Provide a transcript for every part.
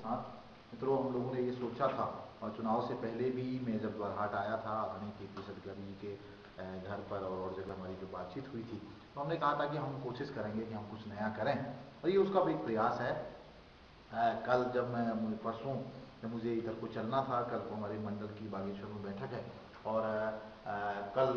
साथ। मित्रों, हम लोगों ने ये सोचा था और चुनाव से पहले भी मैं जब बरहाट आया था आदरणीय KP सतगरी जी के घर पर और जगह हमारी जो बातचीत हुई थी, तो हमने कहा था कि हम कोशिश करेंगे कि हम कुछ नया करें और ये उसका भी एक प्रयास है। कल जब मैं परसों जब मुझे इधर को चलना था, कल को हमारे मंडल की बागेश्वर में बैठक है और कल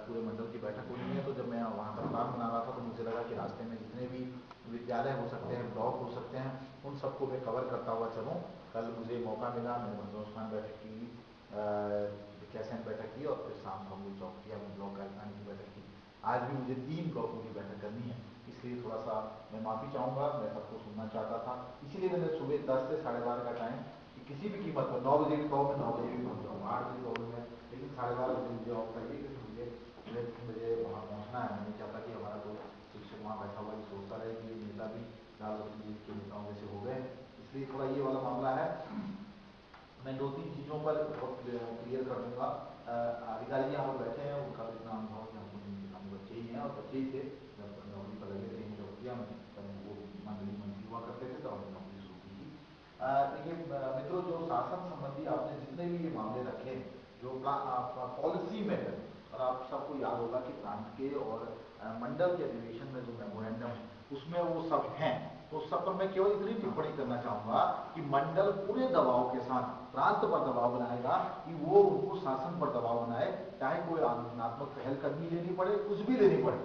पूरे मंडल की बैठक होनी है, तो जब मैं वहाँ पर प्लान बना रहा था तो मुझे लगा कि रास्ते में जितने भी विद्यालय हो सकते हैं, ब्लॉक हो सकते हैं, उन सबको मैं कवर करता हुआ चलूँ। कल मुझे मौका मिला, मैंने मनोस्थान बैठक की, विद्यासन बैठक की और फिर शाम को हमने चौक किया, ब्लॉक कार्यकारिणी की बैठक की। आज भी मुझे 3 ब्लॉकों की बैठक करनी है, इसलिए थोड़ा सा मैं माफ़ी चाहूँगा, मैं सबको सुनना चाहता था। इसीलिए मैंने सुबह 10 से 12:30 का टाइम कि किसी भी कीमत पर 9 बजे भी कहो मैं 9 बजे भी पहुँच जाऊँगा, 8 बजे कहो मैं, लेकिन 12:30 बजे मुझे ऑफ करिए क्योंकि मुझे 3 बजे वहाँ पहुँचना है। मैं नहीं चाहता कि हमारा कोई शिक्षक वहाँ बैठा हुआ ये सोचता रहे कि नेता भी राजनीति जी के नेताओं जैसे हो गए, इसलिए थोड़ा ये वाला मामला है। मैं 2-3 चीज़ों पर बहुत क्लियर कर दूँगा। अधिकारी जी यहाँ पर बैठे हैं, उनका भी इतना अनुभव कि हम बच्चे ही हैं और बच्चे ही थे जब नौकरी पर लगे थे, चौकिया में तब वो मंत्री हुआ करते थे, तब हमने नौकरी शुरू की थी। देखिए मित्रों, जो शासन संबंधी आपने जितने भी ये मामले रखे, जो पॉलिसी मैटर, और आप सबको याद होगा कि प्रांत के और मंडल के अधिवेशन में जो मेमोरेंडम उसमें वो सब हैं, तो उस सब पर मैं केवल इतनी टिप्पणी करना चाहूँगा कि मंडल पूरे दबाव के साथ प्रांत पर दबाव बनाएगा कि वो उनको शासन पर दबाव बनाए, चाहे कोई आंदोलनात्मक पहलकदमी लेनी पड़े, कुछ भी लेनी पड़े।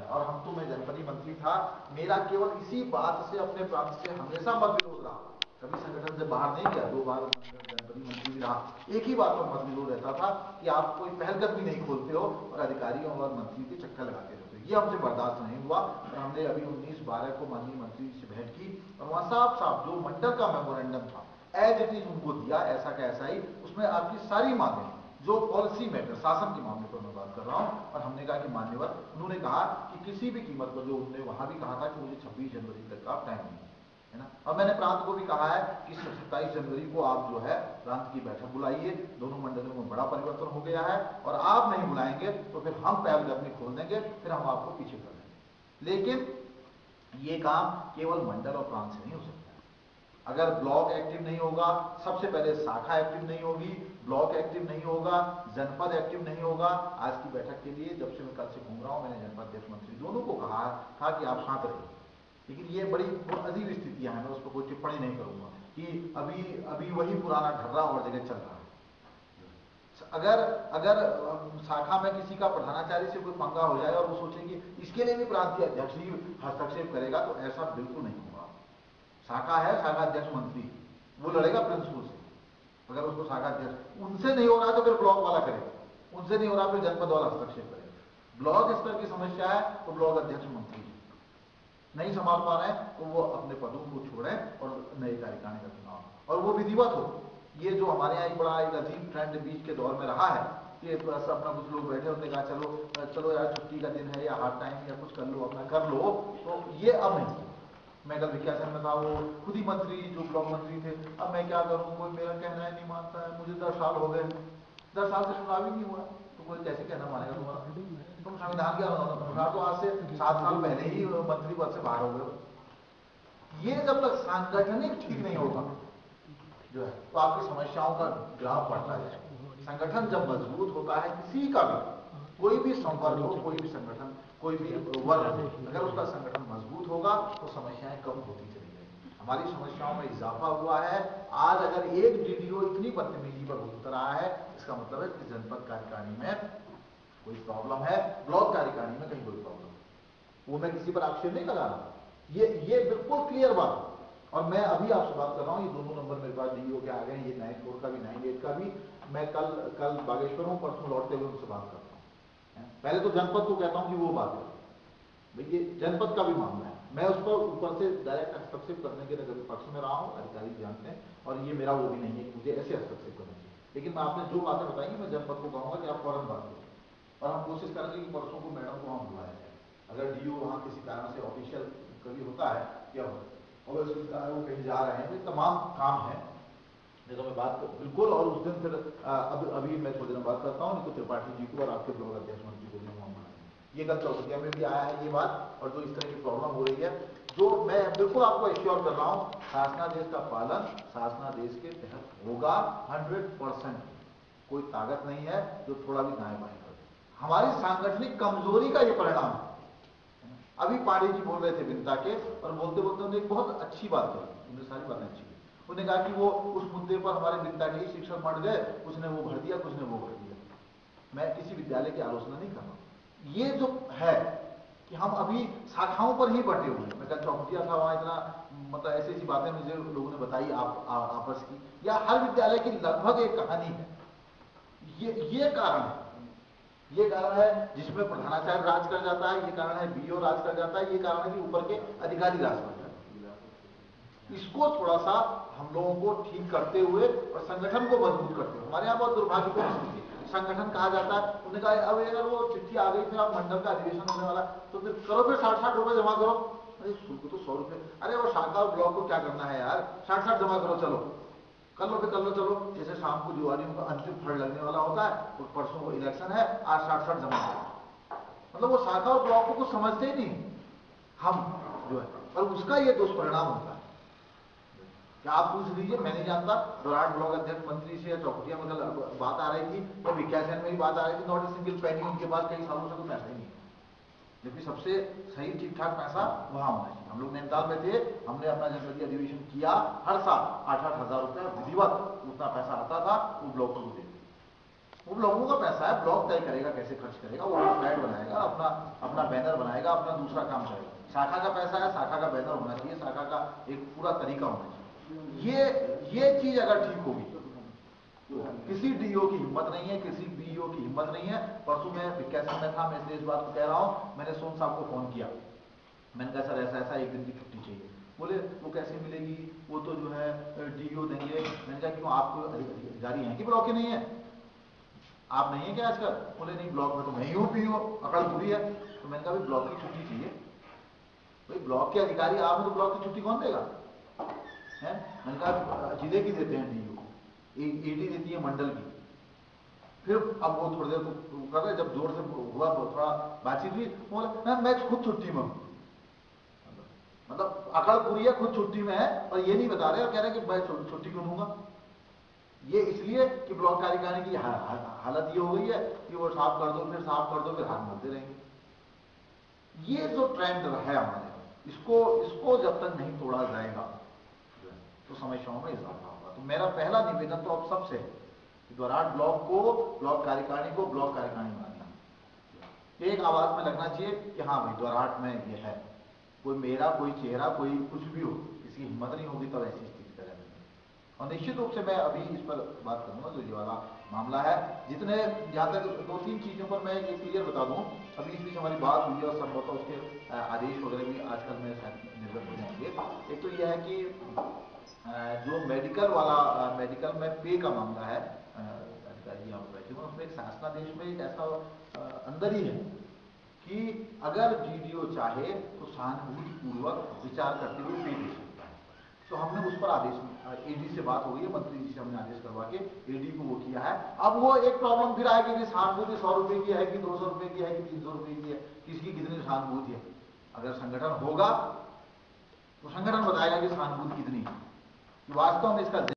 और हम तो, मैं जनपदीय मंत्री था, मेरा केवल इसी बात से अपने प्रांत से हमेशा मत विरोध रहा, कभी संगठन से बाहर नहीं गया, 2 बार जनपदीय मंत्री भी रहा। एक ही बात पर मत विरोध रहता था कि आप कोई पहलकदमी नहीं खोलते हो और अधिकारियों और मंत्री के चक्कर लगाते रहते हो। ये हमसे बर्दाश्त नहीं हुआ और हमने अभी 19/12 को माननीय मंत्री से भेंट की और वहाँ साफ साफ जो मंडल का मेमोरेंडम था एज इट इज उनको दिया, ऐसा का ऐसा ही, उसमें आपकी सारी मांगें जो पॉलिसी मैटर शासन के मामले पर मैं बात कर रहा हूँ। और हमने कहा कि मान्यवर, उन्होंने कहा कि किसी भी कीमत पर, जो उन्होंने वहाँ भी कहा था कि मुझे 26 जनवरी तक का टाइम नहीं है ना, और मैंने प्रांत को भी कहा है कि 27 जनवरी को आप जो है प्रांत की बैठक बुलाइए, दोनों मंडलों में बड़ा परिवर्तन हो गया है और आप नहीं बुलाएंगे तो फिर हम पहलकदमी खोल देंगे, फिर हम आपको पीछे कर देंगे। लेकिन ये काम केवल मंडल और प्रांत से नहीं हो सकता। अगर ब्लॉक एक्टिव नहीं होगा, सबसे पहले शाखा एक्टिव नहीं होगी, ब्लॉक एक्टिव नहीं होगा, जनपद एक्टिव नहीं होगा। आज की बैठक के लिए जब से मैं कल से घूम रहा हूँ, मैंने जनपद अध्यक्ष मंत्री दोनों को कहा था कि आप शांत रहिए, लेकिन ये बड़ी अजीब स्थितियां हैं, मैं उस पर कोई टिप्पणी नहीं करूंगा कि अभी अभी वही पुराना ढर्रा और जगह चल रहा है। अगर अगर शाखा में किसी का प्रधानाचार्य से कोई पंगा हो जाए और वो सोचे कि इसके लिए भी प्रांतीय अध्यक्ष ही हस्तक्षेप करेगा, तो ऐसा बिल्कुल नहीं होगा। शाखा है, शाखा अध्यक्ष मंत्री, वो लड़ेगा प्रिंसिपल से, अगर उसको शाखा अध्यक्ष उनसे नहीं हो रहा तो फिर ब्लॉक वाला करेगा, उनसे नहीं हो रहा फिर जनपद वाला हस्तक्षेप करेगा। ब्लॉक स्तर की समस्या है तो ब्लॉक अध्यक्ष मंत्री नहीं संभाल पा रहे हैं तो वो अपने पदों को छोड़े और नए कार्यकारिणी का चुनाव, और वो विधिवत हो। ये जो हमारे यहाँ बड़ा एक अजीब ट्रेंड बीच के दौर में रहा है कि बस अपना कुछ लोग बैठे होते, कहा चलो चलो यार छुट्टी का दिन है या हार्ड टाइम या कुछ कर लो, अपना कर लो, तो ये अब नहीं। मैं कल विज्ञासन में था, वो खुद ही मंत्री जो ब्लॉक मंत्री थे, अब मैं क्या करूँ, कोई मेरा कहना है नहीं मानता है, मुझे 10 साल हो गए, 10 साल से चुनाव ही नहीं हुआ, तो कोई कैसे कहना मानेगा तुम्हारा, तुम संविधान के अनुसार तो आज से 7 साल पहले ही मंत्री पद से बाहर हो गए। ये जब तक सांगठनिक ठीक नहीं होगा जो है, तो आपकी समस्याओं का ग्राफ बढ़ता जाएगा। संगठन जब मजबूत होता है, किसी का भी कोई भी संपर्क हो, कोई भी संगठन, कोई भी वर्ग, अगर उसका संगठन मजबूत होगा तो समस्याएं कम होती चली जाएंगी। हमारी समस्याओं में इजाफा हुआ है। आज अगर एक DDO इतनी बदतमीजी पर उतर रहा है, इसका मतलब है कि जनपद कार्यकारिणी में कोई प्रॉब्लम है, ब्लॉक कार्यकारिणी में कहीं कोई प्रॉब्लम है। वो मैं किसी पर आक्षेप नहीं लगा रहा, ये बिल्कुल क्लियर बात। और मैं अभी आपसे बात कर रहा हूँ, ये दोनों नंबर मेरे पास DDO के आ गए, ये 94 का भी 98 का भी। मैं कल बागेश्वर हूँ, परसों लौटते हुए उनसे बात करता हूँ। पहले तो जनपद को कहता हूँ कि वो बात करें, भाई ये जनपद का भी मामला है, मैं उस पर ऊपर से डायरेक्ट हस्तक्षेप करने के कभी पक्ष में रहा हूँ, अधिकारी जानते हैं, और ये मेरा वो भी नहीं है कि मुझे ऐसे हस्तक्षेप करना चाहिए। लेकिन मैं आपने जो बातें बताई, मैं जनपद को कहूँगा कि आप फौरन बात करें और हम कोशिश करेंगे कि परसों को मैडम को हम बुलाया जाए। अगर DO वहाँ किसी कारण से ऑफिशियल कभी होता है या और सुविधा है, वो कहीं जा रहे हैं, तमाम काम है, नहीं तो मैं बात बिल्कुल। और उस दिन फिर अभी मैं थोड़ी देर बात करता हूँ, नहीं तो त्रिपाठी जी को और आपके ब्लॉक अध्यक्ष मंत्री को भी हम ये कल चौकिया में भी आया है ये बात, और जो इस तरह की प्रॉब्लम हो रही है, जो मैं बिल्कुल आपको एश्योर कर रहा हूं, शासनादेश का पालन शासनादेश के तहत होगा 100%। कोई ताकत नहीं है जो थोड़ा भी दाएं बाएं कर दे। हमारी सांगठनिक कमजोरी का ये परिणाम है। अभी पांडे जी बोल रहे थे विनता के, और बोलते बोलते उन्होंने एक बहुत अच्छी बात कही, उन्हें सारी बातें अच्छी की। उन्होंने कहा कि वो उस मुद्दे पर हमारे विनता के ही शिक्षक मर गए, कुछ ने वो भर दिया, कुछ ने वो भर दिया। मैं किसी विद्यालय की आलोचना नहीं कर रहा। ये जो है कि हम अभी शाखाओं पर ही बटे हुए हैं। मैं कल चौकिया था, वहां इतना मतलब ऐसी ऐसी बातें मुझे लोगों ने बताई आपस की, या हर विद्यालय की लगभग एक कहानी है। ये कारण है, ये कारण है जिसमें प्रधानाचार्य राज कर जाता है, ये कारण है बीओ राज कर जाता है, ये कारण है कि ऊपर के अधिकारी राज कर जाते हैं। इसको थोड़ा सा हम लोगों को ठीक करते हुए और संगठन को मजबूत करते हुए, हमारे यहाँ बहुत दुर्भाग्यपूर्ण स्थिति, संगठन कहा जाता है, उन्होंने कहा अब अगर वो चिट्ठी आ गई फिर आप मंडल का अधिवेशन होने वाला, तो फिर करो, फिर 60-60 रुपए जमा करो। अरे शुल्क तो 100 रुपए, अरे वो शाखा और ब्लॉक को क्या करना है यार, 60-60 जमा करो, चलो कर लो, फिर कर लो, चलो। जैसे शाम को दिवालियों का अंतिम फंड लगने वाला होता है, और परसों को इलेक्शन है, आज 60-60 जमा करो। मतलब वो शाखा और ब्लॉक को कुछ समझते ही नहीं हम जो है, और उसका ये दुष्परिणाम होता है। क्या आप पूछ लीजिए, मैं नहीं जानता, दोराट ब्लॉक अध्यक्ष मंत्री से या चौकुटिया में बात आ रही थी, तो विज्ञासन में भी बात आ रही थी, नॉट ए सिंगल पेनी उनके पास कई सालों से कोई पैसा ही नहीं है। जबकि सबसे सही ठीक ठाक पैसा वहां होना चाहिए। हम लोग नैनीताल में थे, हमने अपना जनपदीय अधिवेशन किया, हर साल 8-8 हजार रुपए विधिवत उतना पैसा आता था, वो ब्लॉकों को देते। वो ब्लॉकों का पैसा है, ब्लॉक तय करेगा कैसे खर्च करेगा, वो फ्लैट बनाएगा, अपना अपना बैनर बनाएगा, अपना दूसरा काम करेगा। शाखा का पैसा है, शाखा का बैनर होना चाहिए, शाखा का एक पूरा तरीका होना चाहिए। ये चीज अगर ठीक होगी, किसी डीओ की हिम्मत नहीं है, किसी बीईओ की हिम्मत नहीं है। परसों मैं विज्ञासन में था, मैं इसलिए इस बात को कह रहा हूं, मैंने सोम साहब को फोन किया, मैंने कहा सर ऐसा ऐसा एक दिन की छुट्टी चाहिए। बोले वो कैसे मिलेगी, वो तो जो है डीओ देंगे। मैंने कहा क्यों, आपको अधिकारी हैं कि ब्लॉक के नहीं है, आप नहीं है क्या आजकल? बोले नहीं, ब्लॉक में तो मैं ही हूँ पीओ, अकड़ पूरी है। तो मैंने कहा भाई ब्लॉक की छुट्टी चाहिए, भाई ब्लॉक के अधिकारी आप, तो ब्लॉक की छुट्टी कौन देगा है? मैंने कहा जिले की देते हैं डीओ, ईडी देती है मंडल की। फिर अब वो थोड़ी देर तो कर रहे, जब जोर से हुआ थोड़ा बातचीत हुई, बोला मैं खुद छुट्टी में हूं। मतलब अकड़ पूरी है, खुद छुट्टी में है, और ये नहीं बता रहे और कह रहे कि मैं छुट्टी क्यों दूंगा। ये इसलिए कि ब्लॉक कार्यकारिणी की हालत ये हो गई है कि वो साफ कर दो, फिर साफ कर दो, फिर हाथ मलते रहेंगे। ये जो ट्रेंड है हमारे, इसको इसको जब तक नहीं तोड़ा जाएगा तो समस्याओं में इजाफा होगा। तो मेरा पहला निवेदन तो अब सबसे है, दोराट ब्लॉक को, ब्लॉक कार्यकारिणी को ब्लॉक कार्यकारिणी बनाना, एक आवाज में लगना चाहिए कि हाँ भाई दोराट में ये है। कोई मेरा, कोई चेहरा, कोई कुछ भी हो, किसी हिम्मत नहीं होगी तब ऐसी स्थिति पैदा नहीं होगी। और निश्चित रूप से मैं अभी इस पर बात करूंगा, जो ये वाला मामला है, जितने जहाँ तक 2-3 चीजों पर मैं ये क्लियर बता दूं। अभी इस बीच हमारी बात हुई और संभवतः उसके आदेश वगैरह भी आजकल में शायद निर्गत हो जाएंगे। एक तो यह है कि जो मेडिकल वाला, मेडिकल में पे का मामला है, अधिकारी जी यहाँ पर बैठे हुए, उसमें एक शासनादेश में एक ऐसा अंदर ही है कि अगर डीडीओ चाहे तो सहानुभूति पूर्वक विचार करते हुए पे दे सकता है। तो हमने उस पर आदेश, एडी से बात हो गई है, मंत्री जी से हमने आदेश करवा के एडी को वो किया है। अब वो एक प्रॉब्लम फिर आएगी कि सहानुभूति 100 रुपए की है कि 200 रुपए की है कि 300 रुपए की है, किसकी कितनी सहानुभूति है। अगर संगठन होगा तो संगठन बताएगा कि सहानुभूति कितनी है, वास्तव में इसका